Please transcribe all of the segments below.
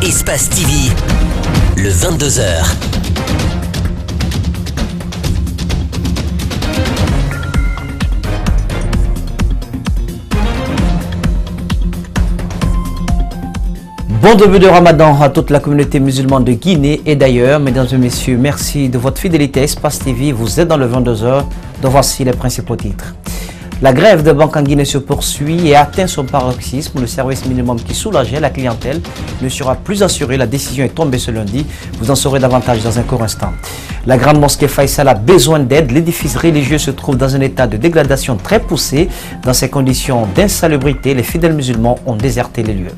Espace TV, le 22h. Bon début de Ramadan à toute la communauté musulmane de Guinée et d'ailleurs. Mesdames et messieurs, merci de votre fidélité à Espace TV. Vous êtes dans le 22h, donc voici les principaux titres. La grève de banque en Guinée se poursuit et atteint son paroxysme. Le service minimum qui soulageait la clientèle ne sera plus assuré. La décision est tombée ce lundi. Vous en saurez davantage dans un court instant. La grande mosquée Faisal a besoin d'aide. L'édifice religieux se trouve dans un état de dégradation très poussé. Dans ces conditions d'insalubrité, les fidèles musulmans ont déserté les lieux.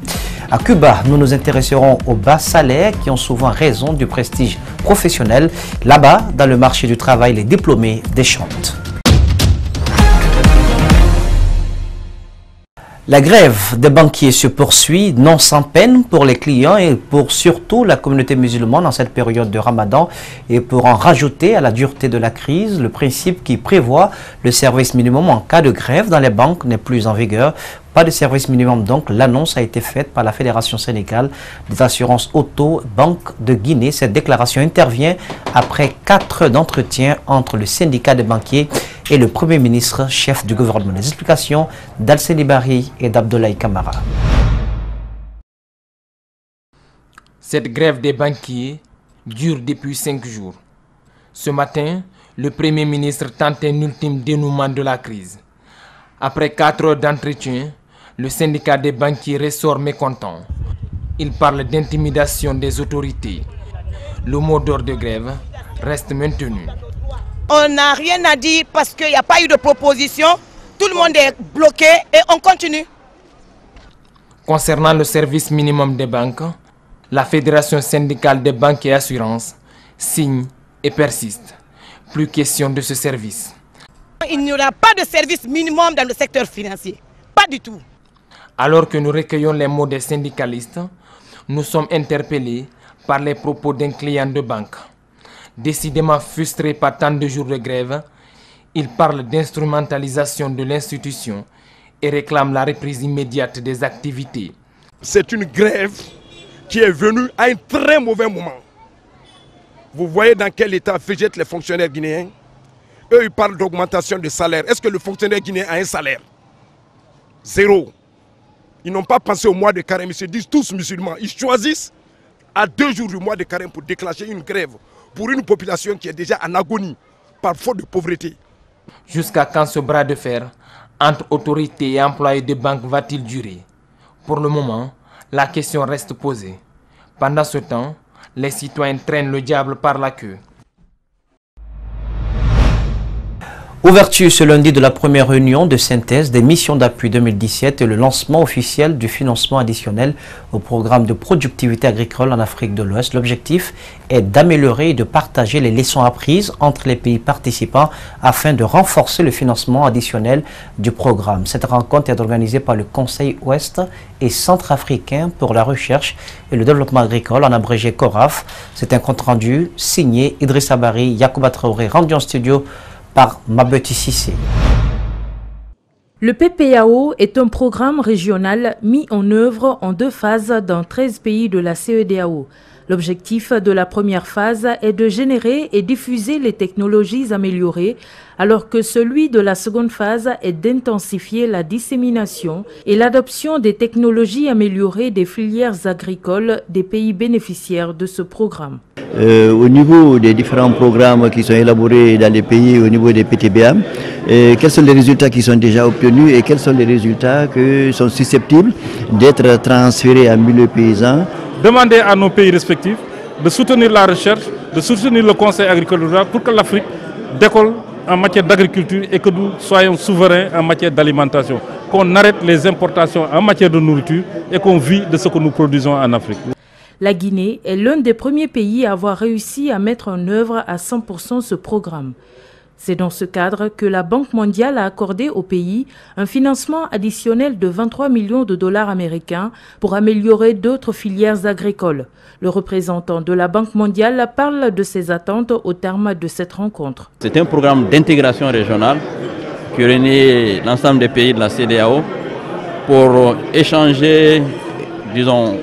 À Cuba, nous nous intéresserons aux bas salaires qui ont souvent raison du prestige professionnel. Là-bas, dans le marché du travail, les diplômés déchantent. La grève des banquiers se poursuit, non sans peine pour les clients et pour surtout la communauté musulmane en cette période de Ramadan. Et pour en rajouter à la dureté de la crise, le principe qui prévoit le service minimum en cas de grève dans les banques n'est plus en vigueur. Pas de service minimum donc, l'annonce a été faite par la Fédération sénégale des assurances auto Banque de Guinée. Cette déclaration intervient après 4 heures d'entretien entre le syndicat des banquiers et le Premier ministre, chef du gouvernement. Les explications d'Alceni Bari et d'Abdoulaye Kamara. Cette grève des banquiers dure depuis 5 jours. Ce matin, le Premier ministre tente un ultime dénouement de la crise. Après 4 heures d'entretien, le syndicat des banquiers ressort mécontent. Il parle d'intimidation des autorités. Le mot d'ordre de grève reste maintenu. On n'a rien à dire parce qu'il n'y a pas eu de proposition. Tout le monde est bloqué et on continue. Concernant le service minimum des banques, la Fédération syndicale des banques et assurances signe et persiste. Plus question de ce service. Il n'y aura pas de service minimum dans le secteur financier. Pas du tout. Alors que nous recueillons les mots des syndicalistes, nous sommes interpellés par les propos d'un client de banque. Décidément frustré par tant de jours de grève, il parle d'instrumentalisation de l'institution et réclame la reprise immédiate des activités. C'est une grève qui est venue à un très mauvais moment. Vous voyez dans quel état végètent les fonctionnaires guinéens? Eux, ils parlent d'augmentation de salaire. Est-ce que le fonctionnaire guinéen a un salaire? Zéro. Ils n'ont pas pensé au mois de carême. Ils se disent tous musulmans. Ils choisissent à 2 jours du mois de carême pour déclencher une grève pour une population qui est déjà en agonie par faute de pauvreté. Jusqu'à quand ce bras de fer entre autorités et employés de banque va-t-il durer? Pour le moment, la question reste posée. Pendant ce temps, les citoyens traînent le diable par la queue. Ouverture ce lundi de la première réunion de synthèse des missions d'appui 2017 et le lancement officiel du financement additionnel au programme de productivité agricole en Afrique de l'Ouest. L'objectif est d'améliorer et de partager les leçons apprises entre les pays participants afin de renforcer le financement additionnel du programme. Cette rencontre est organisée par le Conseil Ouest et Centrafricain pour la recherche et le développement agricole, en abrégé CORAF. C'est un compte-rendu signé Idrissa Bari, Yacouba Traoré, rendu en studio par Mabeti Sissé. Le PPAO est un programme régional mis en œuvre en 2 phases dans 13 pays de la CEDEAO. L'objectif de la première phase est de générer et diffuser les technologies améliorées, alors que celui de la seconde phase est d'intensifier la dissémination et l'adoption des technologies améliorées des filières agricoles des pays bénéficiaires de ce programme. Au niveau des différents programmes qui sont élaborés dans les pays au niveau des PTBA, quels sont les résultats qui sont déjà obtenus et quels sont les résultats qui sont susceptibles d'être transférés à milieu paysan? Demander à nos pays respectifs de soutenir la recherche, de soutenir le Conseil agricole rural pour que l'Afrique décolle en matière d'agriculture et que nous soyons souverains en matière d'alimentation. Qu'on arrête les importations en matière de nourriture et qu'on vit de ce que nous produisons en Afrique. La Guinée est l'un des premiers pays à avoir réussi à mettre en œuvre à 100% ce programme. C'est dans ce cadre que la Banque mondiale a accordé au pays un financement additionnel de 23 millions de dollars américains pour améliorer d'autres filières agricoles. Le représentant de la Banque mondiale parle de ses attentes au terme de cette rencontre. C'est un programme d'intégration régionale qui réunit l'ensemble des pays de la CEDEAO pour échanger, disons,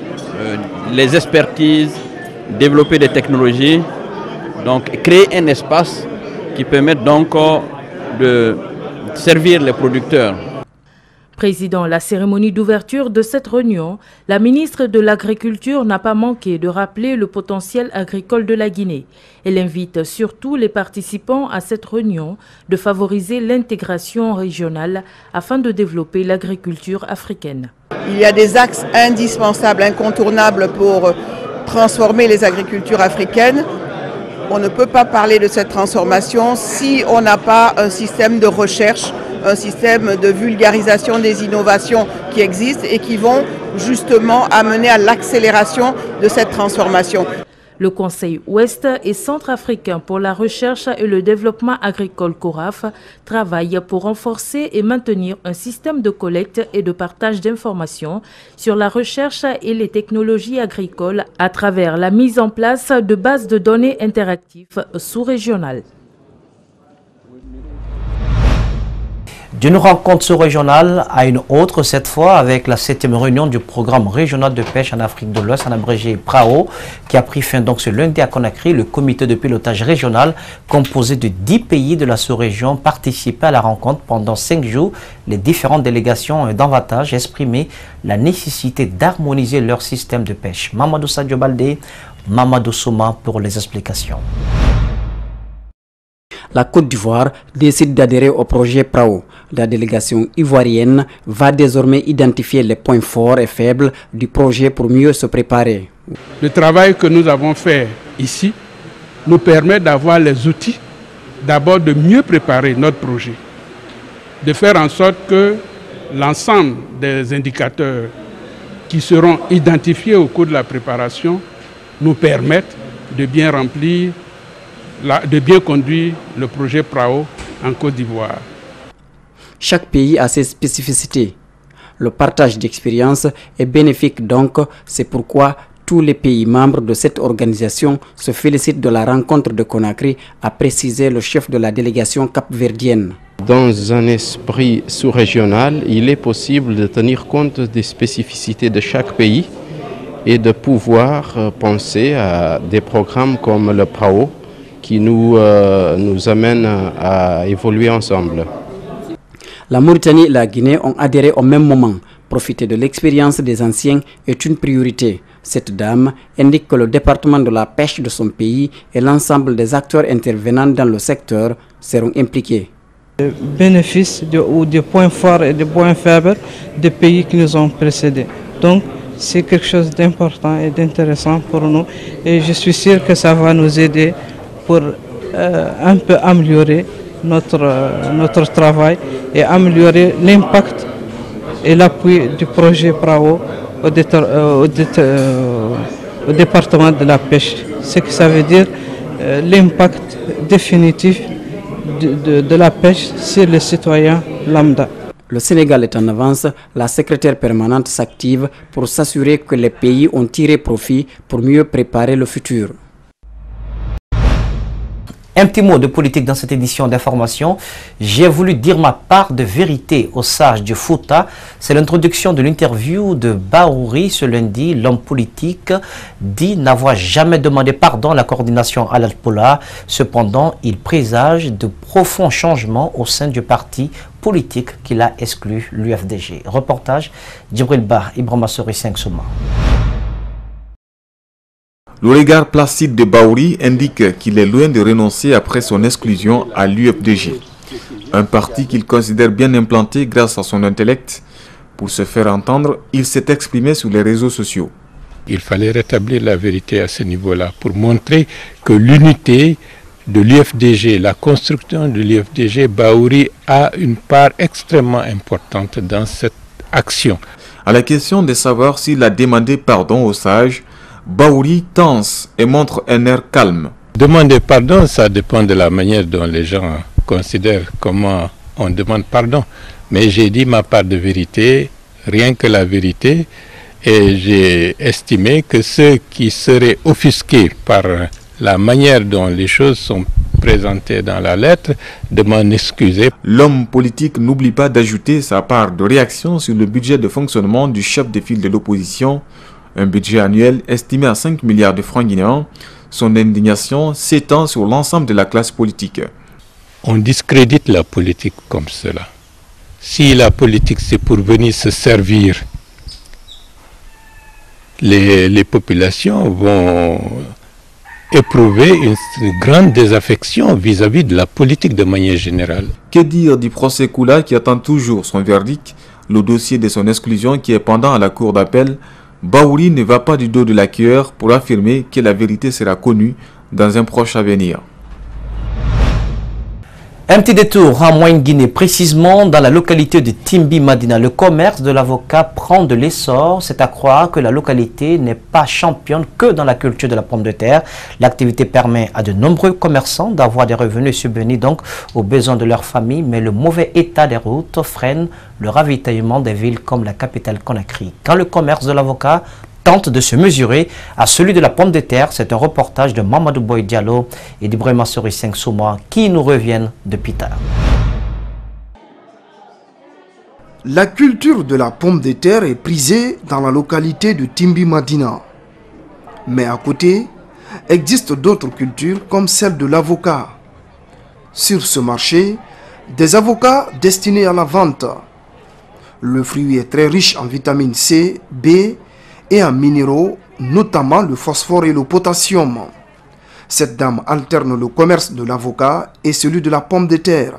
les expertises, développer des technologies, donc créer un espace qui permette donc de servir les producteurs. Président la cérémonie d'ouverture de cette réunion, la ministre de l'Agriculture n'a pas manqué de rappeler le potentiel agricole de la Guinée. Elle invite surtout les participants à cette réunion de favoriser l'intégration régionale afin de développer l'agriculture africaine. Il y a des axes indispensables, incontournables pour transformer les agricultures africaines. On ne peut pas parler de cette transformation si on n'a pas un système de recherche, un système de vulgarisation des innovations qui existent et qui vont justement amener à l'accélération de cette transformation. Le Conseil ouest et centrafricain pour la recherche et le développement agricole CORAF travaille pour renforcer et maintenir un système de collecte et de partage d'informations sur la recherche et les technologies agricoles à travers la mise en place de bases de données interactives sous-régionales. D'une rencontre sous-régionale à une autre, cette fois avec la 7e réunion du programme régional de pêche en Afrique de l'Ouest, en abrégé PRAO, qui a pris fin donc ce lundi à Conakry. Le comité de pilotage régional, composé de 10 pays de la sous-région, participait à la rencontre pendant 5 jours. Les différentes délégations d'Envatage exprimaient la nécessité d'harmoniser leur système de pêche. Mamadou Sadio Baldé, Mamadou Souma pour les explications. La Côte d'Ivoire décide d'adhérer au projet PRAO. La délégation ivoirienne va désormais identifier les points forts et faibles du projet pour mieux se préparer. Le travail que nous avons fait ici nous permet d'avoir les outils, d'abord de mieux préparer notre projet, de faire en sorte que l'ensemble des indicateurs qui seront identifiés au cours de la préparation nous permettent de bien remplir, de bien conduire le projet PRAO en Côte d'Ivoire. Chaque pays a ses spécificités. Le partage d'expériences est bénéfique donc, c'est pourquoi tous les pays membres de cette organisation se félicitent de la rencontre de Conakry, a précisé le chef de la délégation capverdienne. Dans un esprit sous-régional, il est possible de tenir compte des spécificités de chaque pays et de pouvoir penser à des programmes comme le PRAO qui nous amènent à évoluer ensemble. La Mauritanie et la Guinée ont adhéré au même moment. Profiter de l'expérience des anciens est une priorité. Cette dame indique que le département de la pêche de son pays et l'ensemble des acteurs intervenant dans le secteur seront impliqués. Les bénéfices ou des points forts et des points faibles des pays qui nous ont précédés. Donc, c'est quelque chose d'important et d'intéressant pour nous. Et je suis sûr que ça va nous aider pour un peu améliorer notre travail et améliorer l'impact et l'appui du projet PRAO au département de la pêche. Ce que ça veut dire, l'impact définitif de la pêche sur les citoyens lambda. Le Sénégal est en avance. La secrétaire permanente s'active pour s'assurer que les pays ont tiré profit pour mieux préparer le futur. Un petit mot de politique dans cette édition d'information. J'ai voulu dire ma part de vérité aux sages du Fouta. C'est l'introduction de l'interview de Baouri ce lundi. L'homme politique dit n'avoir jamais demandé pardon à la coordination Al-Pola. Cependant, il présage de profonds changements au sein du parti politique qu'il a exclu, l'UFDG. Reportage Djibril Bah, Ibrahima Sori 5 Souma. Le regard placide de Baouri indique qu'il est loin de renoncer après son exclusion à l'UFDG, un parti qu'il considère bien implanté grâce à son intellect. Pour se faire entendre, il s'est exprimé sur les réseaux sociaux. Il fallait rétablir la vérité à ce niveau-là pour montrer que l'unité de l'UFDG, la construction de l'UFDG, Baouri a une part extrêmement importante dans cette action. À la question de savoir s'il a demandé pardon aux sages, Baouri tense et montre un air calme. Demander pardon, ça dépend de la manière dont les gens considèrent comment on demande pardon. Mais j'ai dit ma part de vérité, rien que la vérité, et j'ai estimé que ceux qui seraient offusqués par la manière dont les choses sont présentées dans la lettre, de m'en excuser. L'homme politique n'oublie pas d'ajouter sa part de réaction sur le budget de fonctionnement du chef de file de l'opposition, un budget annuel estimé à 5 milliards de francs guinéens. Son indignation s'étend sur l'ensemble de la classe politique. On discrédite la politique comme cela. Si la politique c'est pour venir se servir, les populations vont éprouver une grande désaffection vis-à-vis de la politique de manière générale. Que dire du procès Koula qui attend toujours son verdict? Le dossier de son exclusion qui est pendant à la cour d'appel. Baouri ne va pas du dos de la cuillère pour affirmer que la vérité sera connue dans un proche avenir. Un petit détour en Moyenne-Guinée, précisément dans la localité de Timbi Madina. Le commerce de l'avocat prend de l'essor. C'est à croire que la localité n'est pas championne que dans la culture de la pomme de terre. L'activité permet à de nombreux commerçants d'avoir des revenus subvenir donc aux besoins de leur famille, mais le mauvais état des routes freine le ravitaillement des villes comme la capitale Conakry. Quand le commerce de l'avocat tente de se mesurer à celui de la pomme de terre, c'est un reportage de Mamadou Boy Diallo et d'Ibrahima Sori Souma qui nous reviennent depuis tard. La culture de la pomme de terre est prisée dans la localité de Timbi Madina. Mais à côté, existent d'autres cultures comme celle de l'avocat. Sur ce marché, des avocats destinés à la vente. Le fruit est très riche en vitamine C, B et en minéraux, notamment le phosphore et le potassium. Cette dame alterne le commerce de l'avocat et celui de la pomme de terre.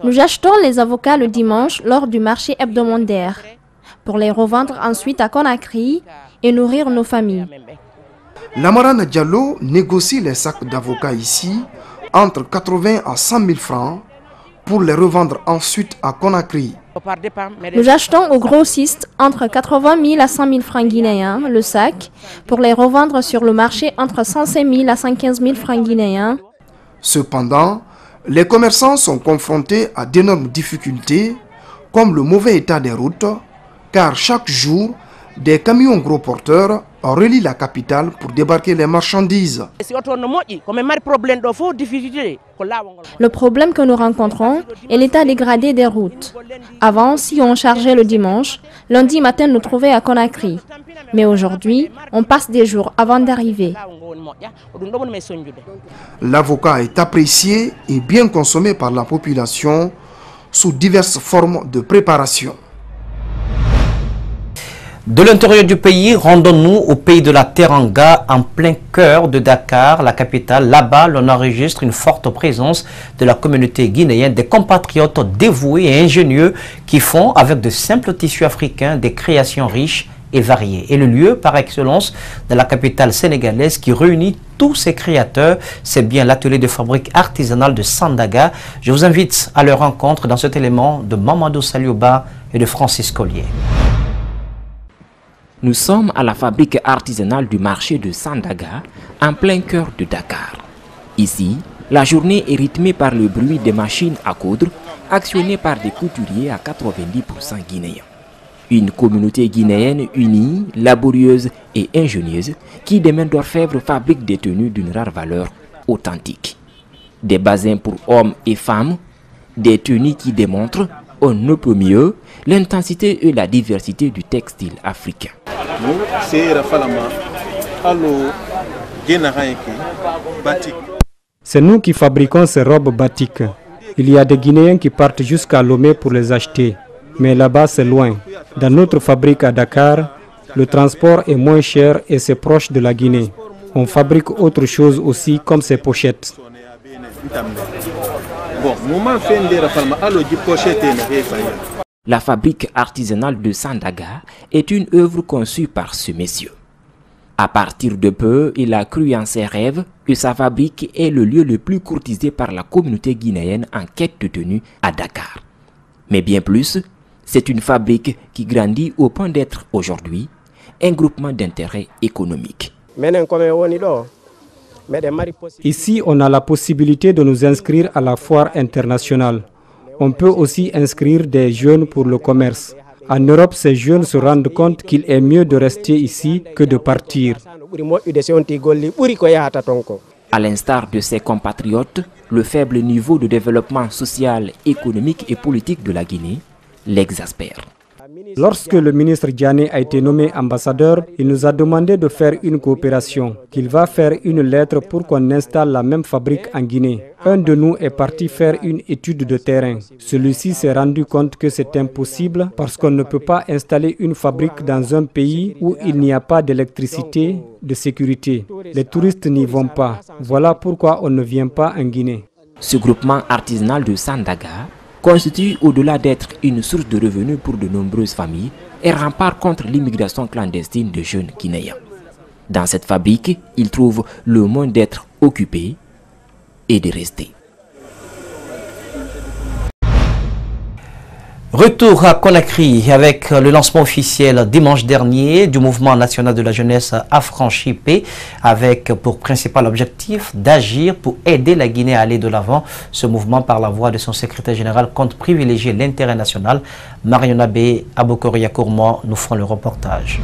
Nous achetons les avocats le dimanche lors du marché hebdomadaire pour les revendre ensuite à Conakry et nourrir nos familles. Lamarana Diallo négocie les sacs d'avocats ici entre 80 à 100 000 francs pour les revendre ensuite à Conakry. Nous achetons aux grossistes entre 80 000 à 100 000 francs guinéens le sac pour les revendre sur le marché entre 105 000 à 115 000 francs guinéens. Cependant, les commerçants sont confrontés à d'énormes difficultés comme le mauvais état des routes, car chaque jour, des camions gros porteurs relient la capitale pour débarquer les marchandises. Le problème que nous rencontrons est l'état dégradé des routes. Avant, si on chargeait le dimanche, lundi matin nous trouvait à Conakry. Mais aujourd'hui, on passe des jours avant d'arriver. L'avocat est apprécié et bien consommé par la population sous diverses formes de préparation. De l'intérieur du pays, rendons-nous au pays de la Teranga, en plein cœur de Dakar, la capitale. Là-bas, l'on enregistre une forte présence de la communauté guinéenne, des compatriotes dévoués et ingénieux qui font, avec de simples tissus africains, des créations riches et variées. Et le lieu par excellence de la capitale sénégalaise qui réunit tous ces créateurs, c'est bien l'atelier de fabrique artisanale de Sandaga. Je vous invite à leur rencontre dans cet élément de Mamadou Saliouba et de Francis Collier. Nous sommes à la fabrique artisanale du marché de Sandaga, en plein cœur de Dakar. Ici, la journée est rythmée par le bruit des machines à coudre, actionnées par des couturiers à 90% guinéens. Une communauté guinéenne unie, laborieuse et ingénieuse, qui des mains d'orfèvre fabrique des tenues d'une rare valeur authentique. Des basins pour hommes et femmes, des tenues qui démontrent, on ne peut mieux, l'intensité et la diversité du textile africain. C'est nous qui fabriquons ces robes batik. Il y a des Guinéens qui partent jusqu'à Lomé pour les acheter. Mais là-bas, c'est loin. Dans notre fabrique à Dakar, le transport est moins cher et c'est proche de la Guinée. On fabrique autre chose aussi, comme ces pochettes. La fabrique artisanale de Sandaga est une œuvre conçue par ce monsieur. À partir de peu, il a cru en ses rêves que sa fabrique est le lieu le plus courtisé par la communauté guinéenne en quête de tenue à Dakar. Mais bien plus, c'est une fabrique qui grandit au point d'être aujourd'hui un groupement d'intérêt économique. Ici, on a la possibilité de nous inscrire à la foire internationale. On peut aussi inscrire des jeunes pour le commerce. En Europe, ces jeunes se rendent compte qu'il est mieux de rester ici que de partir. À l'instar de ses compatriotes, le faible niveau de développement social, économique et politique de la Guinée l'exaspère. Lorsque le ministre Diané a été nommé ambassadeur, il nous a demandé de faire une coopération, qu'il va faire une lettre pour qu'on installe la même fabrique en Guinée. Un de nous est parti faire une étude de terrain. Celui-ci s'est rendu compte que c'est impossible parce qu'on ne peut pas installer une fabrique dans un pays où il n'y a pas d'électricité, de sécurité. Les touristes n'y vont pas. Voilà pourquoi on ne vient pas en Guinée. Ce groupement artisanal de Sandaga constitue, au-delà d'être une source de revenus pour de nombreuses familles, un rempart contre l'immigration clandestine de jeunes Guinéens. Dans cette fabrique, ils trouvent le moyen d'être occupés et de rester. Retour à Conakry avec le lancement officiel dimanche dernier du mouvement national de la jeunesse Affranchi Paix, avec pour principal objectif d'agir pour aider la Guinée à aller de l'avant. Ce mouvement, par la voix de son secrétaire général, compte privilégier l'intérêt national. Mariona B, Abokoria Kourma nous font le reportage.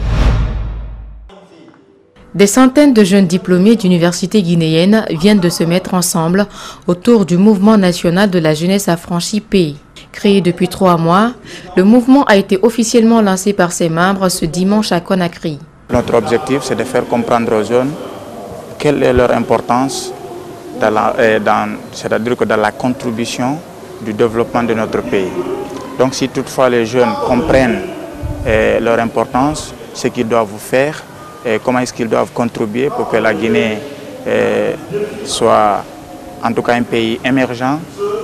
Des centaines de jeunes diplômés d'universités guinéennes viennent de se mettre ensemble autour du mouvement national de la jeunesse Affranchi Paix. Créé depuis 3 mois, le mouvement a été officiellement lancé par ses membres ce dimanche à Conakry. Notre objectif, c'est de faire comprendre aux jeunes quelle est leur importance, c'est-à-dire que dans la contribution du développement de notre pays. Donc si toutefois les jeunes comprennent leur importance, ce qu'ils doivent faire, et comment est-ce qu'ils doivent contribuer pour que la Guinée soit en tout cas un pays émergent,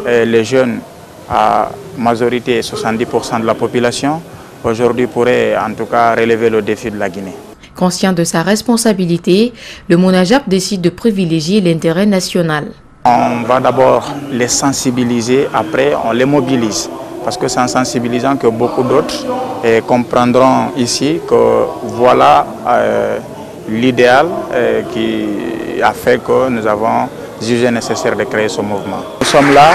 les jeunes à majorité 70% de la population, aujourd'hui pourrait en tout cas relever le défi de la Guinée. Conscient de sa responsabilité, le MONAJAP décide de privilégier l'intérêt national. On va d'abord les sensibiliser, après on les mobilise. Parce que c'est en sensibilisant que beaucoup d'autres comprendront ici que voilà l'idéal qui a fait que nous avons jugé nécessaire de créer ce mouvement. Nous sommes là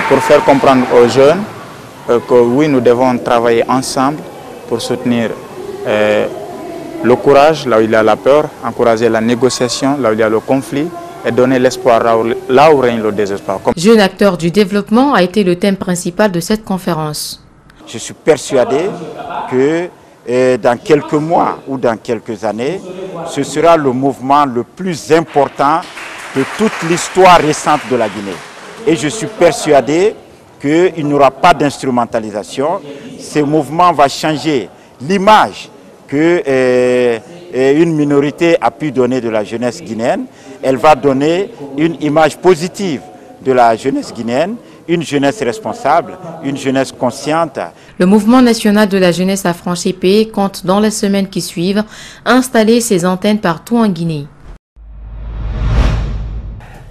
pour faire comprendre aux jeunes que oui, nous devons travailler ensemble pour soutenir le courage là où il y a la peur, encourager la négociation là où il y a le conflit et donner l'espoir là où règne le désespoir. Jeune acteur du développement a été le thème principal de cette conférence. Je suis persuadé que dans quelques mois ou dans quelques années, ce sera le mouvement le plus important de toute l'histoire récente de la Guinée. Et je suis persuadé qu'il n'y aura pas d'instrumentalisation. Ce mouvement va changer l'image qu'une minorité a pu donner de la jeunesse guinéenne. Elle va donner une image positive de la jeunesse guinéenne, une jeunesse responsable, une jeunesse consciente. Le mouvement national de la jeunesse Affranchi Paix compte dans les semaines qui suivent installer ses antennes partout en Guinée.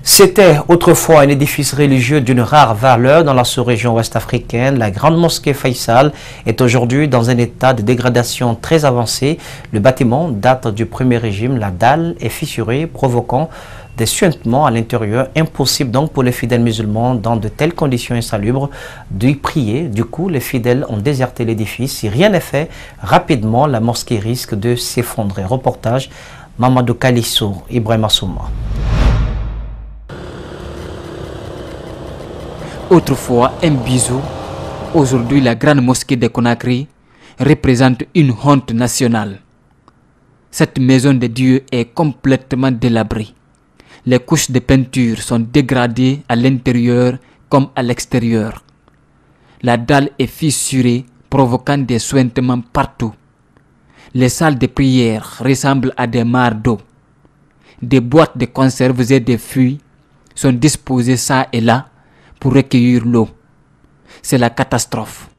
C'était autrefois un édifice religieux d'une rare valeur dans la sous-région ouest-africaine. La grande mosquée Faisal est aujourd'hui dans un état de dégradation très avancé. Le bâtiment date du premier régime. La dalle est fissurée, provoquant des suintements à l'intérieur. Impossible donc pour les fidèles musulmans dans de telles conditions insalubres d'y prier. Du coup, les fidèles ont déserté l'édifice. Si rien n'est fait, rapidement, la mosquée risque de s'effondrer. Reportage Mamadou Kalissou, Ibrahim Assouma. Autrefois un bijou, aujourd'hui la grande mosquée de Conakry représente une honte nationale. Cette maison de Dieu est complètement délabrée. Les couches de peinture sont dégradées à l'intérieur comme à l'extérieur. La dalle est fissurée, provoquant des suintements partout. Les salles de prière ressemblent à des mares d'eau. Des boîtes de conserves et de fûts sont disposées ça et là pour recueillir l'eau. C'est la catastrophe.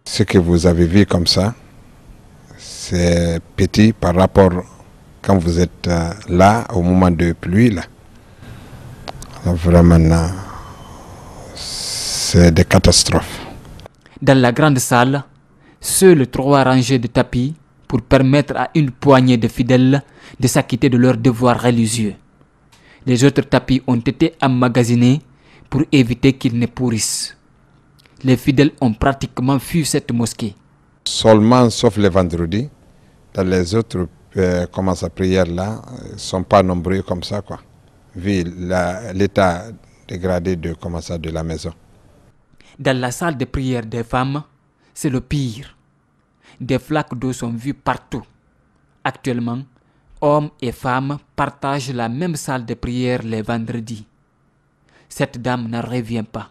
Ce que vous avez vu comme ça, c'est petit par rapport quand vous êtes là au moment de pluie. Là. Alors vraiment, c'est des catastrophes. Dans la grande salle, seules 3 rangées de tapis pour permettre à une poignée de fidèles de s'acquitter de leurs devoirs religieux. Les autres tapis ont été emmagasinés pour éviter qu'ils ne pourrissent. Les fidèles ont pratiquement fui cette mosquée. Seulement, sauf les vendredis, dans les autres prières là, ne sont pas nombreux comme ça, quoi, vu l'état dégradé de la maison. Dans la salle de prière des femmes, c'est le pire. Des flaques d'eau sont vues partout. Actuellement, hommes et femmes partagent la même salle de prière les vendredis. Cette dame n'en revient pas.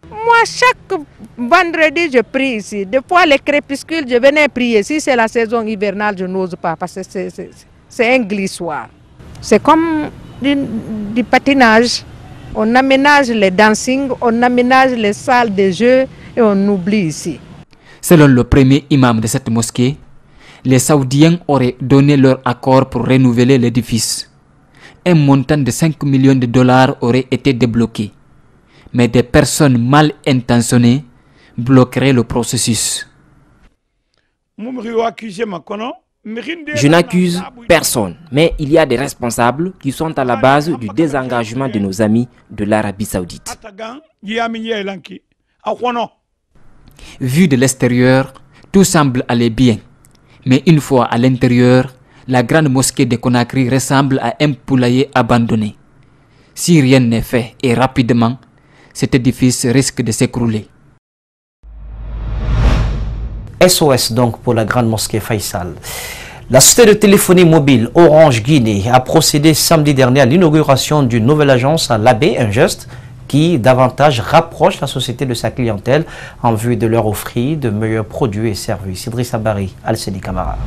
Moi, chaque vendredi, je prie ici. Des fois, les crépuscules, je venais prier. Si c'est la saison hivernale, je n'ose pas parce que c'est un glissoir. C'est comme du patinage. On aménage les dancing, on aménage les salles de jeux et on oublie ici. Selon le premier imam de cette mosquée, les Saoudiens auraient donné leur accord pour renouveler l'édifice. Un montant de 5 millions de dollars aurait été débloqué. Mais des personnes mal intentionnées bloqueraient le processus. Je n'accuse personne, mais il y a des responsables qui sont à la base du désengagement de nos amis de l'Arabie Saoudite. Vu de l'extérieur, tout semble aller bien. Mais une fois à l'intérieur, la grande mosquée de Conakry ressemble à un poulailler abandonné. Si rien n'est fait et rapidement, cet édifice risque de s'écrouler. SOS donc pour la grande mosquée Faisal. La société de téléphonie mobile Orange Guinée a procédé samedi dernier à l'inauguration d'une nouvelle agence à l'Abbé, un geste qui davantage rapproche la société de sa clientèle en vue de leur offrir de meilleurs produits et services. Idrissa Bari, Al-Sedi Camara.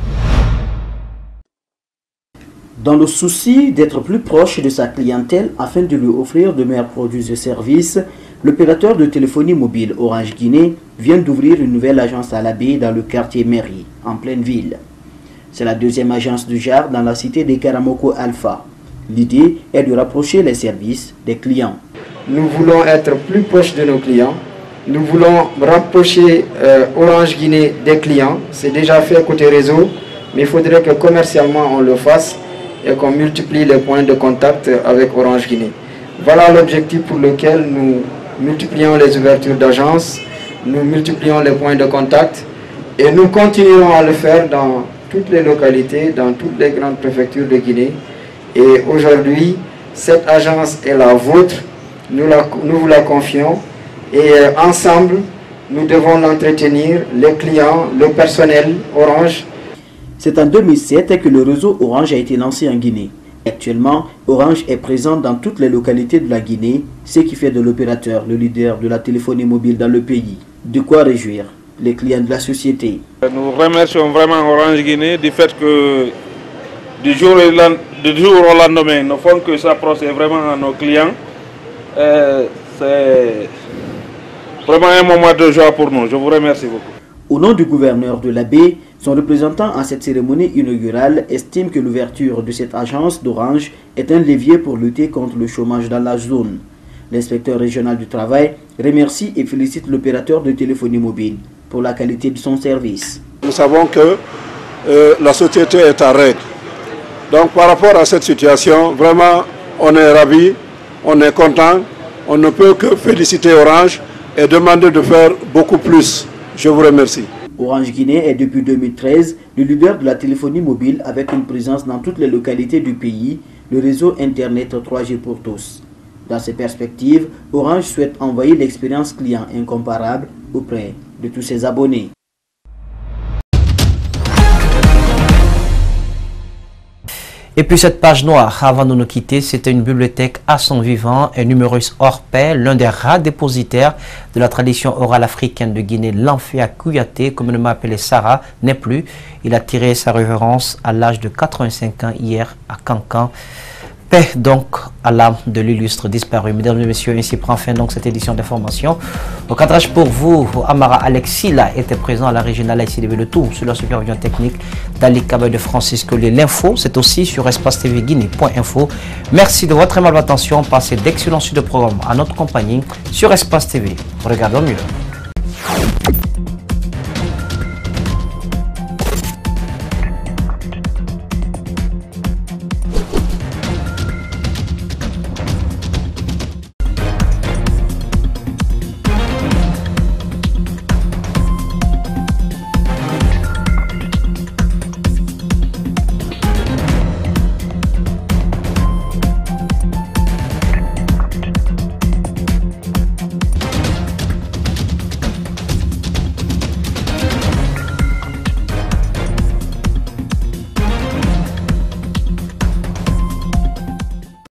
Dans le souci d'être plus proche de sa clientèle afin de lui offrir de meilleurs produits et services, l'opérateur de téléphonie mobile Orange Guinée vient d'ouvrir une nouvelle agence à l'Abbé dans le quartier Mairie, en pleine ville. C'est la deuxième agence du genre dans la cité des Karamoko Alpha. L'idée est de rapprocher les services des clients. Nous voulons être plus proches de nos clients. Nous voulons rapprocher Orange Guinée des clients. C'est déjà fait côté réseau, mais il faudrait que commercialement on le fasse et qu'on multiplie les points de contact avec Orange Guinée. Voilà l'objectif pour lequel nous multiplions les ouvertures d'agences, nous multiplions les points de contact et nous continuerons à le faire dans toutes les localités, dans toutes les grandes préfectures de Guinée. Et aujourd'hui, cette agence est la vôtre, nous vous la confions et ensemble, nous devons l'entretenir, les clients, le personnel Orange. C'est en 2007 que le réseau Orange a été lancé en Guinée. Actuellement, Orange est présent dans toutes les localités de la Guinée, ce qui fait de l'opérateur le leader de la téléphonie mobile dans le pays. De quoi réjouir les clients de la société. Nous remercions vraiment Orange Guinée du fait que du jour au lendemain, ne font que s'approcher vraiment à nos clients. C'est vraiment un moment de joie pour nous. Je vous remercie beaucoup. Au nom du gouverneur de l'Abbé, son représentant à cette cérémonie inaugurale estime que l'ouverture de cette agence d'Orange est un levier pour lutter contre le chômage dans la zone. L'inspecteur régional du travail remercie et félicite l'opérateur de téléphonie mobile pour la qualité de son service. Nous savons que la société est à règle. Donc par rapport à cette situation, vraiment on est ravis, on est content, on ne peut que féliciter Orange et demander de faire beaucoup plus. Je vous remercie. Orange Guinée est depuis 2013 le leader de la téléphonie mobile avec une présence dans toutes les localités du pays, le réseau Internet 3G pour tous. Dans ces perspectives, Orange souhaite envoyer l'expérience client incomparable auprès de tous ses abonnés. Et puis cette page noire, avant de nous quitter, c'était une bibliothèque à son vivant, un numerus hors pair, l'un des rares dépositaires de la tradition orale africaine de Guinée, l'Amphia Kouyaté, communément appelé Sarah, n'est plus. Il a tiré sa révérence à l'âge de 85 ans hier à Cancan. Paix donc à l'âme de l'illustre disparu. Mesdames et messieurs, ainsi prend fin donc cette édition d'information. Au cadrage pour vous, Amara Alexila était présent à la régionale ICDV Le Tour sur la supervision technique d'Ali Kabay de Francis Collier. L'info, c'est aussi sur espace-tv-guinée.info. Merci de votre aimable attention. Passez d'excellents suites de programmes à notre compagnie sur Espace TV. Regardons mieux.